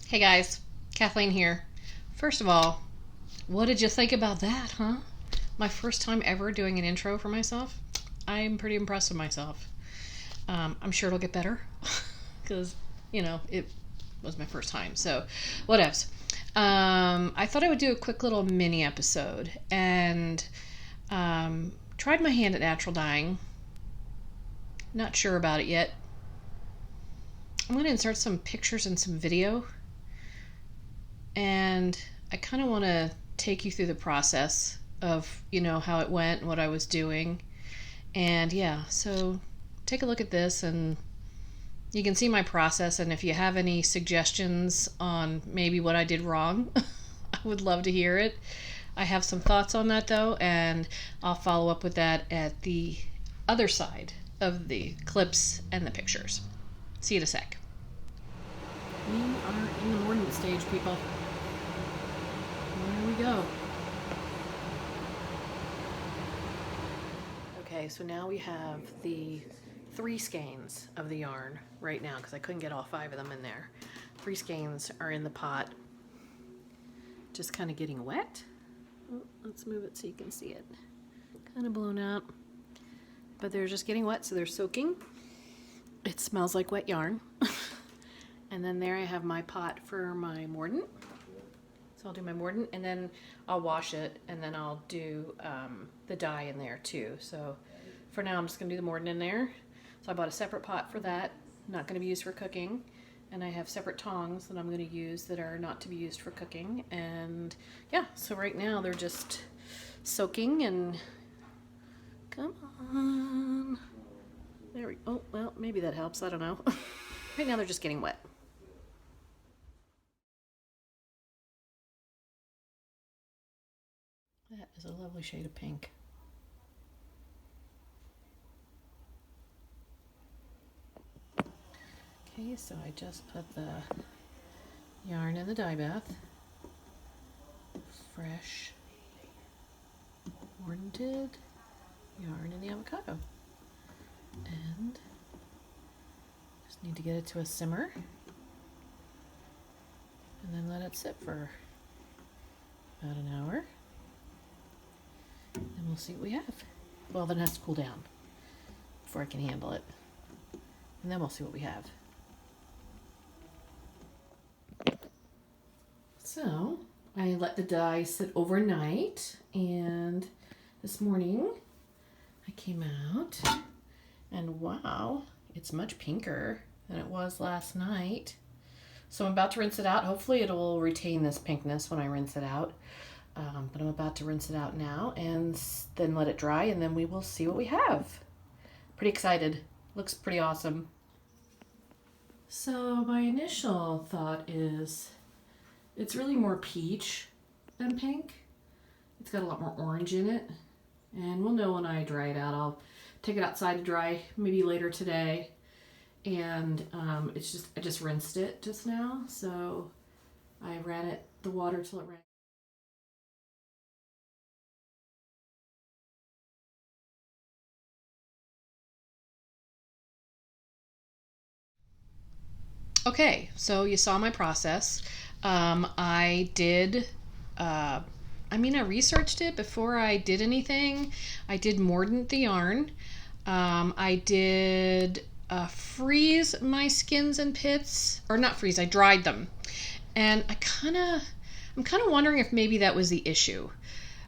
Hey guys, Kathleen here. First of all, what did you think about that, huh? My first time ever doing an intro for myself. I'm pretty impressed with myself. I'm sure it'll get better because, it was my first time. So, whatevs. I thought I would do a quick little mini episode and tried my hand at natural dyeing. Not sure about it yet. I'm going to insert some pictures and some video. And I kind of want to take you through the process of, how it went and what I was doing. And yeah, so take a look at this and you can see my process. And if you have any suggestions on maybe what I did wrong, I would love to hear it. I have some thoughts on that though, and I'll follow up with that at the other side of the clips and the pictures. See you in a sec. We are in the morning stage, people. There we go. Okay, so now we have the 3 skeins of the yarn right now because I couldn't get all 5 of them in there. 3 skeins are in the pot, just kind of getting wet. Oh, let's move it so you can see it. Kind of blown out, but they're just getting wet, so they're soaking. It smells like wet yarn. And then there I have my pot for my mordant. So I'll do my mordant and then I'll wash it and then I'll do the dye in there too. So for now I'm just gonna do the mordant in there. So I bought a separate pot for that, not gonna be used for cooking. And I have separate tongs that I'm gonna use that are not to be used for cooking. And yeah, so right now they're just soaking and come on. There we go. Oh, well, maybe that helps, I don't know. Right now they're just getting wet. That is a lovely shade of pink. Okay, so I just put the yarn in the dye bath. Fresh, mordanted yarn in the avocado. And just need to get it to a simmer. And then let it sit for about an hour. And we'll see what we have. Well, then it has to cool down before I can handle it. And then we'll see what we have. So, I let the dye sit overnight, and this morning I came out, and wow, it's much pinker than it was last night. So I'm about to rinse it out. Hopefully it will retain this pinkness when I rinse it out. But I'm about to rinse it out now and then let it dry, and then we will see what we have. Pretty excited. Looks pretty awesome. So my initial thought is it's really more peach than pink. It's got a lot more orange in it. And we'll know when I dry it out. I'll take it outside to dry maybe later today. And I just rinsed it just now. So I ran the water till it ran. Okay, so you saw my process. I did, I researched it before I did anything. I did mordant the yarn. I did freeze my skins and pits, or not freeze, I dried them. And I'm kind of wondering if maybe that was the issue.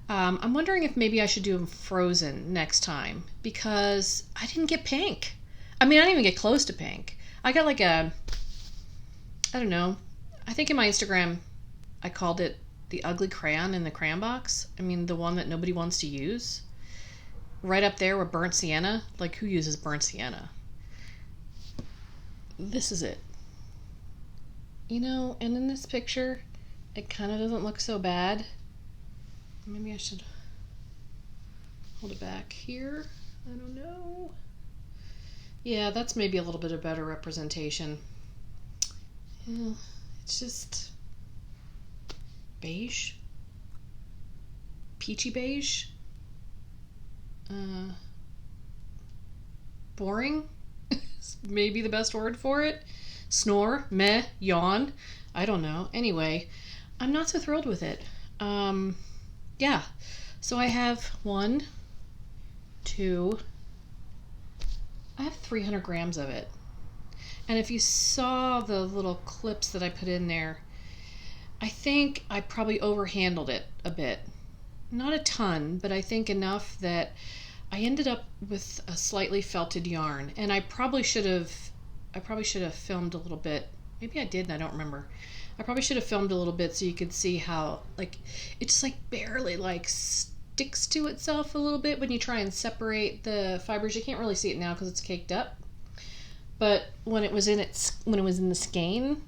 I'm wondering if maybe I should do them frozen next time because I didn't get pink. I didn't even get close to pink. I got like I don't know. I think in my Instagram, I called it the ugly crayon in the crayon box. The one that nobody wants to use. Right up there with burnt sienna. Like, who uses burnt sienna? This is it. And in this picture, it kind of doesn't look so bad. Maybe I should hold it back here. I don't know. Yeah, that's maybe a little bit of better representation. Yeah, it's just beige, peachy beige, boring is maybe the best word for it. Snore, meh, yawn. I don't know. Anyway, I'm not so thrilled with it. Yeah. So I have 1, 2, I have 300 grams of it. And if you saw the little clips that I put in there, I think I probably overhandled it a bit. Not a ton, but I think enough that I ended up with a slightly felted yarn. And I probably should have filmed a little bit. Maybe I did and I don't remember. I probably should have filmed a little bit so you could see how like it just like barely like sticks to itself a little bit when you try and separate the fibers. You can't really see it now because it's caked up. But when it was in the skein,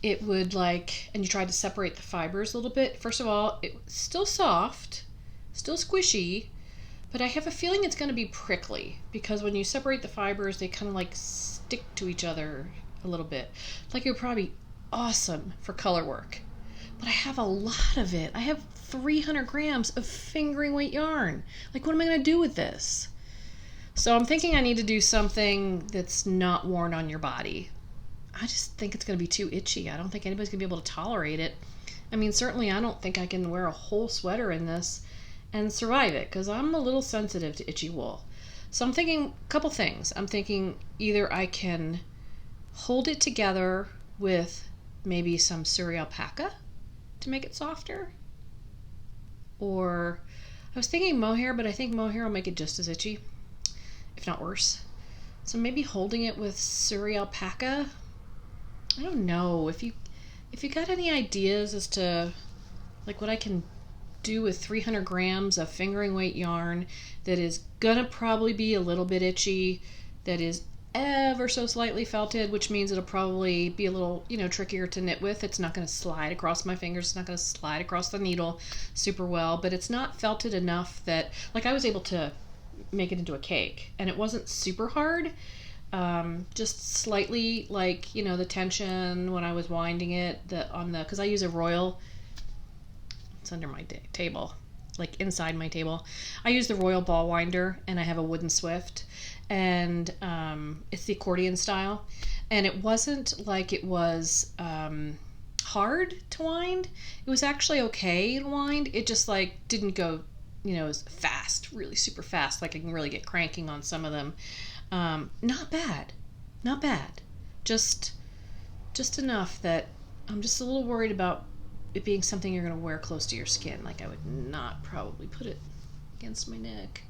it would like, and you tried to separate the fibers a little bit. First of all, it's still soft, still squishy, but I have a feeling it's going to be prickly because when you separate the fibers, they kind of like stick to each other a little bit. Like it would probably be awesome for color work, but I have a lot of it. I have 300 grams of fingering weight yarn. Like, what am I going to do with this? So I'm thinking I need to do something that's not worn on your body. I just think it's going to be too itchy. I don't think anybody's going to be able to tolerate it. I mean, certainly I don't think I can wear a whole sweater in this and survive it because I'm a little sensitive to itchy wool. So I'm thinking a couple things. I'm thinking either I can hold it together with maybe some suri alpaca to make it softer, or I was thinking mohair, but I think mohair will make it just as itchy, if not worse. So maybe holding it with suri alpaca. I don't know if you got any ideas as to like what I can do with 300 grams of fingering weight yarn that is gonna probably be a little bit itchy, that is ever so slightly felted, which means it'll probably be a little, trickier to knit with. It's not going to slide across my fingers. It's not going to slide across the needle super well, but it's not felted enough that, like, I was able to make it into a cake, and it wasn't super hard. Just slightly, like, the tension when I was winding it, because I use a Royal. It's under my table, like inside my table. I use the Royal ball winder, and I have a wooden Swift, and it's the accordion style, and it wasn't like it was hard to wind. It was actually okay to wind. It just like didn't go as fast, really super fast, like I can really get cranking on some of them. Not bad, just enough that I'm just a little worried about it being something you're going to wear close to your skin. Like, I would not probably put it against my neck.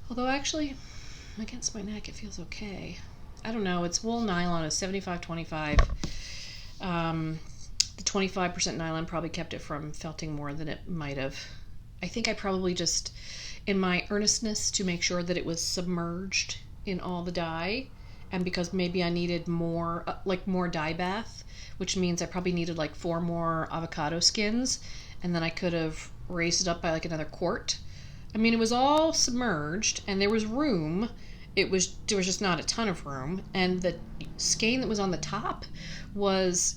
Although, actually, against my neck, it feels okay. I don't know. It's wool nylon. It's 75-25. The 25% nylon probably kept it from felting more than it might have. I think I probably just, in my earnestness to make sure that it was submerged in all the dye, and because maybe I needed more dye bath, which means I probably needed like 4 more avocado skins, and then I could have raised it up by like another quart. I mean, it was all submerged, and there was room. There was just not a ton of room, and the skein that was on the top was,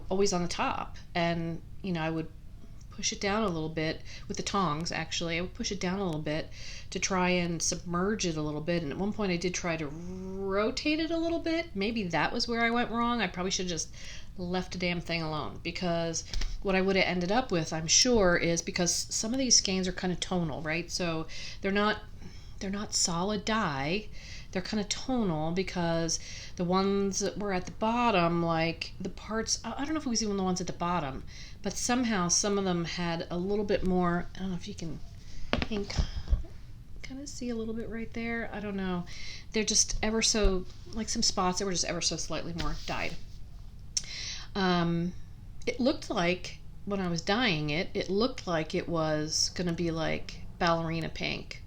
always on the top, and I would push it down a little bit with the tongs. Actually, I would push it down a little bit to try and submerge it a little bit, and at one point I did try to rotate it a little bit. Maybe that was where I went wrong. I probably should have just left the damn thing alone, because what I would have ended up with, I'm sure, is because some of these skeins are kind of tonal, right? So they're not solid dye. They're kind of tonal, because the ones that were at the bottom, like the parts, I don't know if it was even the ones at the bottom, but somehow some of them had a little bit more. I don't know if you can kind of see a little bit right there. I don't know. They're just ever so, like some spots that were just ever so slightly more dyed. It looked like, when I was dyeing it, it looked like it was going to be like ballerina pink.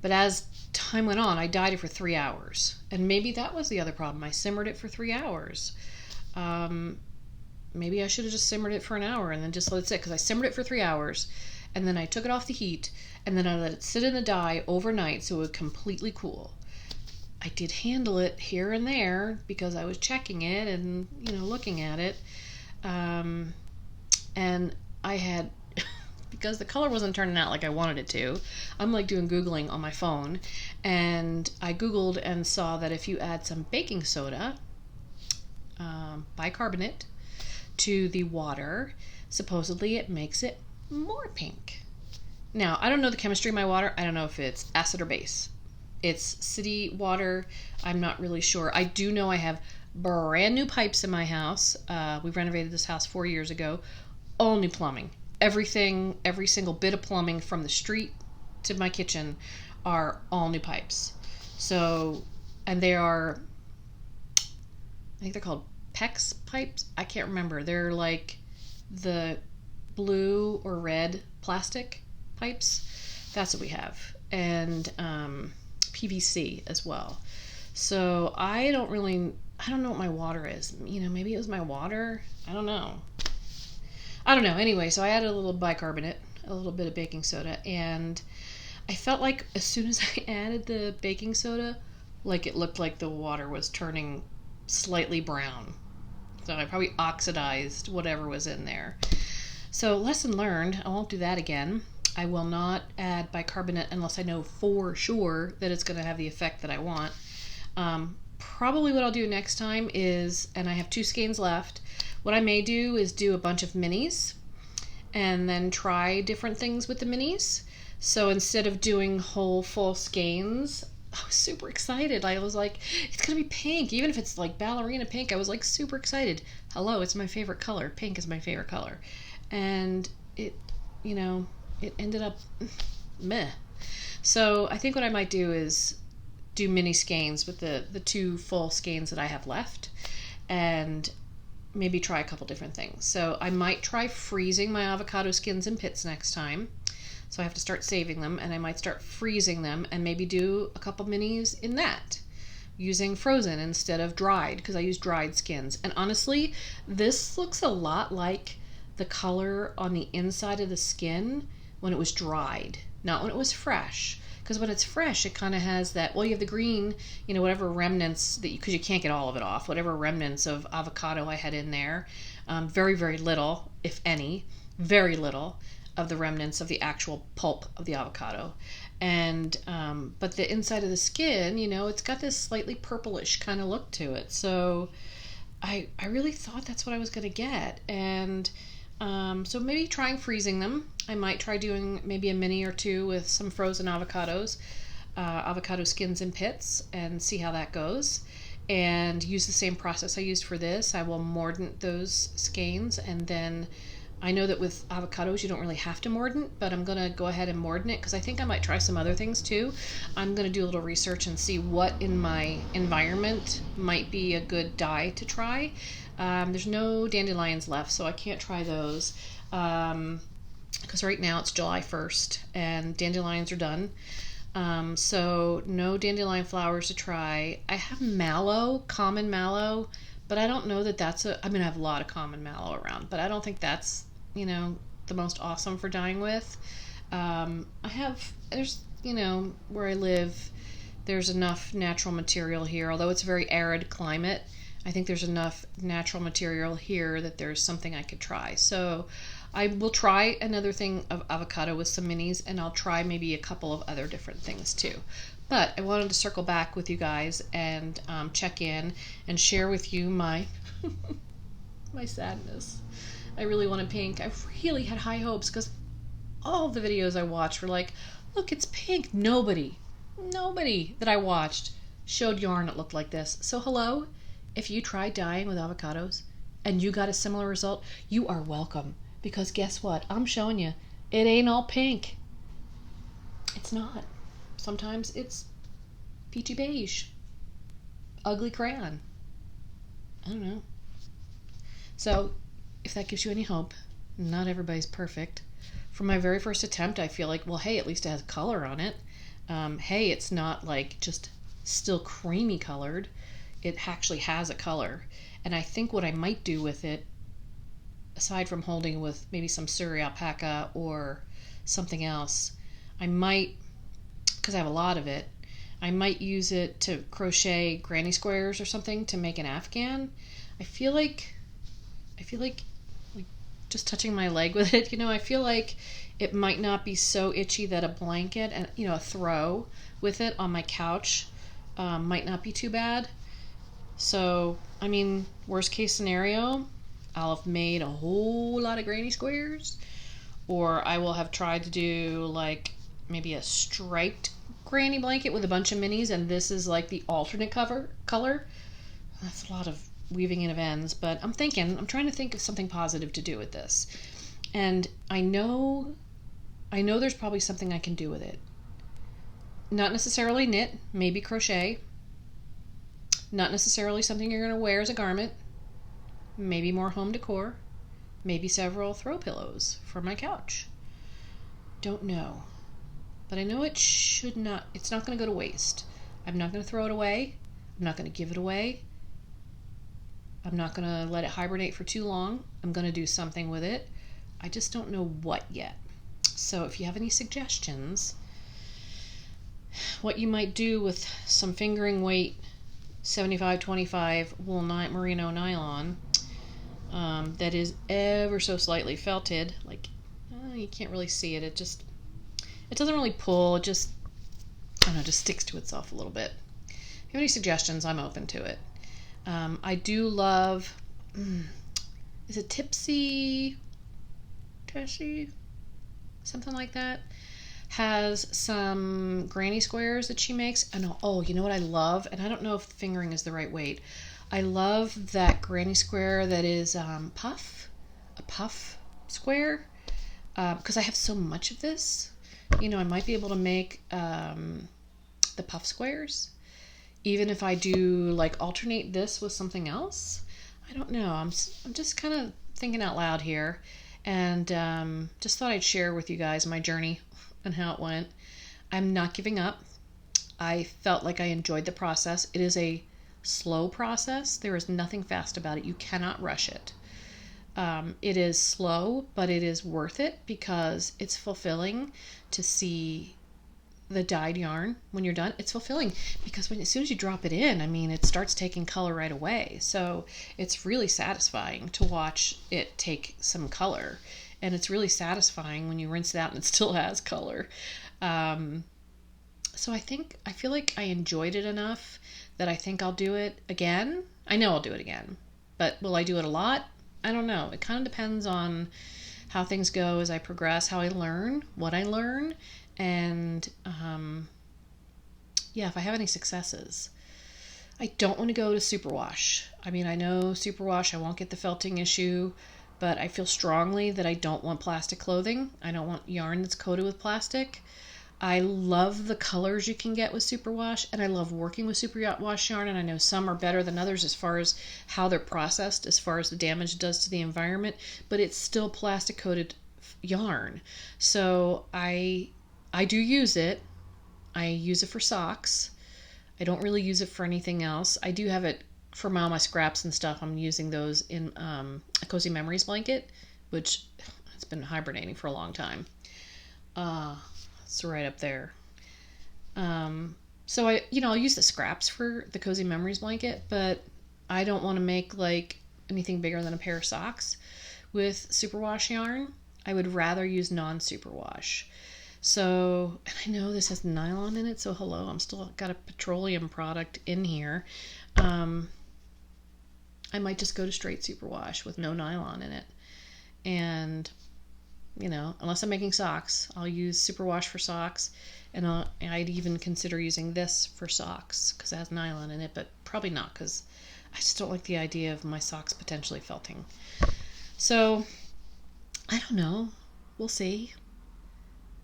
But as time went on, I dyed it for 3 hours. And maybe that was the other problem. I simmered it for 3 hours. Maybe I should have just simmered it for an hour and then just let it sit, because I simmered it for 3 hours, and then I took it off the heat, and then I let it sit in the dye overnight so it would completely cool. I did handle it here and there because I was checking it and, looking at it. And I had, because the color wasn't turning out like I wanted it to, I'm like doing Googling on my phone, and I Googled and saw that if you add some baking soda, bicarbonate to the water. Supposedly it makes it more pink. Now, I don't know the chemistry of my water. I don't know if it's acid or base. It's city water. I'm not really sure. I do know I have brand new pipes in my house. We renovated this house 4 years ago. All new plumbing. Everything, every single bit of plumbing from the street to my kitchen are all new pipes. So, and they are, I think they're called PEX pipes. I can't remember. They're like the blue or red plastic pipes. That's what we have. And PVC as well. So I don't know what my water is. You know, maybe it was my water. I don't know. Anyway, so I added a little bicarbonate, a little bit of baking soda, and I felt like as soon as I added the baking soda, like it looked like the water was turning slightly brown. So I probably oxidized whatever was in there. So lesson learned, I won't do that again. I will not add bicarbonate unless I know for sure that it's going to have the effect that I want. Probably what I'll do next time is, and I have 2 skeins left, what I may do is do a bunch of minis and then try different things with the minis. So instead of doing whole full skeins, I was super excited. I was like, it's going to be pink. Even if it's like ballerina pink, I was like super excited. Hello, it's my favorite color. Pink is my favorite color. And it, you know, it ended up meh. So I think what I might do is do mini skeins with the 2 full skeins that I have left, and maybe try a couple different things. So I might try freezing my avocado skins and pits next time. So I have to start saving them, and I might start freezing them and maybe do a couple minis in that, using frozen instead of dried, because I use dried skins. And honestly, this looks a lot like the color on the inside of the skin when it was dried, not when it was fresh. Because when it's fresh, it kind of has that, well, you have the green, you know, whatever remnants, that because you can't get all of it off, whatever remnants of avocado I had in there. Very, very little, if any, very little of the remnants of the actual pulp of the avocado. And, but the inside of the skin, you know, it's got this slightly purplish kind of look to it. So I really thought that's what I was going to get. And so maybe trying freezing them. I might try doing maybe a mini or 2 with some frozen avocados, avocado skins and pits, and see how that goes. And use the same process I used for this. I will mordant those skeins, and then I know that with avocados you don't really have to mordant, but I'm going to go ahead and mordant it because I think I might try some other things too. I'm going to do a little research and see what in my environment might be a good dye to try. There's no dandelions left, so I can't try those. Because right now it's July 1st and dandelions are done. So no dandelion flowers to try. I have mallow, common mallow, but I don't know that that's I mean, I have a lot of common mallow around, but I don't think that's, you know, the most awesome for dyeing with. There's, you know, where I live, there's enough natural material here, although it's a very arid climate. I think there's enough natural material here that there's something I could try. So I will try another thing of avocado with some minis, and I'll try maybe a couple of other different things too. But I wanted to circle back with you guys and check in and share with you my my sadness. I really wanted pink. I really had high hopes because all the videos I watched were like, look, it's pink. Nobody that I watched showed yarn that looked like this. So hello, if you tried dyeing with avocados and you got a similar result, you are welcome. Because guess what? I'm showing you, it ain't all pink. It's not. Sometimes it's peachy beige, ugly crayon. I don't know. So if that gives you any hope, not everybody's perfect. For my very first attempt, I feel like, well, hey, at least it has color on it. Hey, it's not like just still creamy colored. It actually has a color. And I think what I might do with it, aside from holding with maybe some Suri alpaca or something else, I might, because I have a lot of it, I might use it to crochet granny squares or something to make an afghan. I feel like just touching my leg with it, you know, I feel like it might not be so itchy that a blanket and, you know, a throw with it on my couch might not be too bad. So, I mean, worst case scenario, I'll have made a whole lot of granny squares, or I will have tried to do like maybe a striped granny blanket with a bunch of minis, and this is like the alternate color. That's a lot of weaving in of ends, but I'm trying to think of something positive to do with this. And I know there's probably something I can do with it. Not necessarily knit, maybe crochet. Not necessarily something you're going to wear as a garment. Maybe more home decor. Maybe several throw pillows for my couch. Don't know. But I know it's not going to go to waste. I'm not going to throw it away. I'm not going to give it away. I'm not going to let it hibernate for too long. I'm going to do something with it. I just don't know what yet. So if you have any suggestions, what you might do with some fingering weight 75-25 wool merino nylon that is ever so slightly felted, like you can't really see it. It doesn't really pull. It just, I don't know, just sticks to itself a little bit. If you have any suggestions, I'm open to it. I do love, is it Tessie? Something like that. Has some granny squares that she makes. And oh, you know what I love? And I don't know if the fingering is the right weight. I love that granny square that is a puff square, because I have so much of this. You know, I might be able to make the puff squares, even if I do like alternate this with something else. I don't know. I'm just kind of thinking out loud here, and just thought I'd share with you guys my journey and how it went. I'm not giving up. I felt like I enjoyed the process. It is a slow process. There is nothing fast about it. You cannot rush it. It is slow, but it is worth it because it's fulfilling to see the dyed yarn when you're done. It's fulfilling because as soon as you drop it in, I mean, it starts taking color right away. So it's really satisfying to watch it take some color. And it's really satisfying when you rinse it out and it still has color. So I feel like I enjoyed it enough that I think I'll do it again. I know I'll do it again. But will I do it a lot? I don't know. It kind of depends on how things go as I progress, how I learn, what I learn, and if I have any successes. I don't want to go to superwash. I mean, I know superwash, I won't get the felting issue, but I feel strongly that I don't want plastic clothing. I don't want yarn that's coated with plastic. I love the colors you can get with superwash, and I love working with superwash yarn, and I know some are better than others as far as how they're processed, as far as the damage it does to the environment, but it's still plastic coated yarn. So I do use it. I use it for socks. I don't really use it for anything else. I do have it for all my scraps and stuff. I'm using those in a Cozy Memories blanket, which it's been hibernating for a long time. It's right up there. So I'll use the scraps for the Cozy Memories blanket, but I don't want to make like anything bigger than a pair of socks with superwash yarn. I would rather use non-superwash. So, and I know this has nylon in it, so hello, I'm still got a petroleum product in here. I might just go to straight superwash with no nylon in it. And, unless I'm making socks, I'll use superwash for socks. And I'd even consider using this for socks because it has nylon in it, but probably not because I just don't like the idea of my socks potentially felting. So, I don't know. We'll see.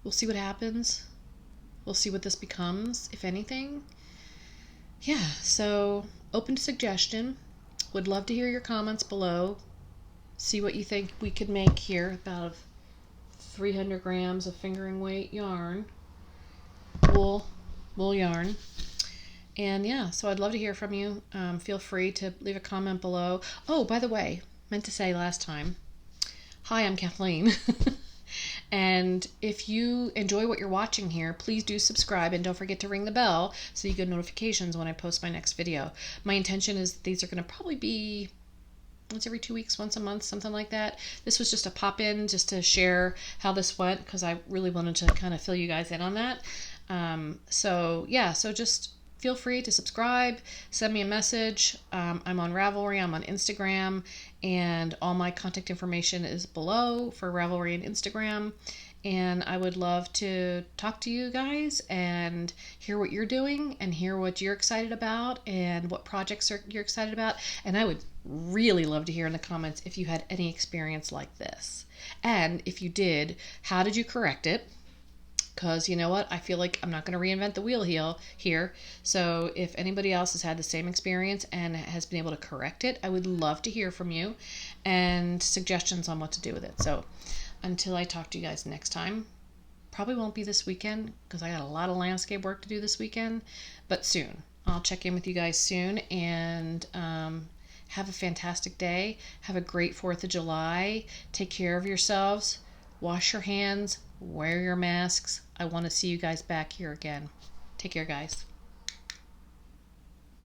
We'll see what happens. We'll see what this becomes, if anything. Yeah, so open to suggestion. Would love to hear your comments below. See what you think we could make here. About 300 grams of fingering weight yarn. Wool yarn. And yeah, so I'd love to hear from you. Feel free to leave a comment below. Oh, by the way, meant to say last time. Hi, I'm Kathleen. And if you enjoy what you're watching here, please do subscribe and don't forget to ring the bell so you get notifications when I post my next video. My intention is these are going to probably be once every 2 weeks, once a month, something like that. This was just a pop-in just to share how this went because I really wanted to kind of fill you guys in on that. So just feel free to subscribe, send me a message. I'm on Ravelry, I'm on Instagram, and all my contact information is below for Ravelry and Instagram. And I would love to talk to you guys and hear what you're doing and hear what you're excited about and what projects you're excited about. And I would really love to hear in the comments if you had any experience like this. And if you did, how did you correct it? Because you know what? I feel like I'm not going to reinvent the wheel here. So if anybody else has had the same experience and has been able to correct it, I would love to hear from you and suggestions on what to do with it. So until I talk to you guys next time, probably won't be this weekend because I got a lot of landscape work to do this weekend, but soon. I'll check in with you guys soon, and have a fantastic day. Have a great 4th of July. Take care of yourselves. Wash your hands. Wear your masks. I want to see you guys back here again. Take care, guys.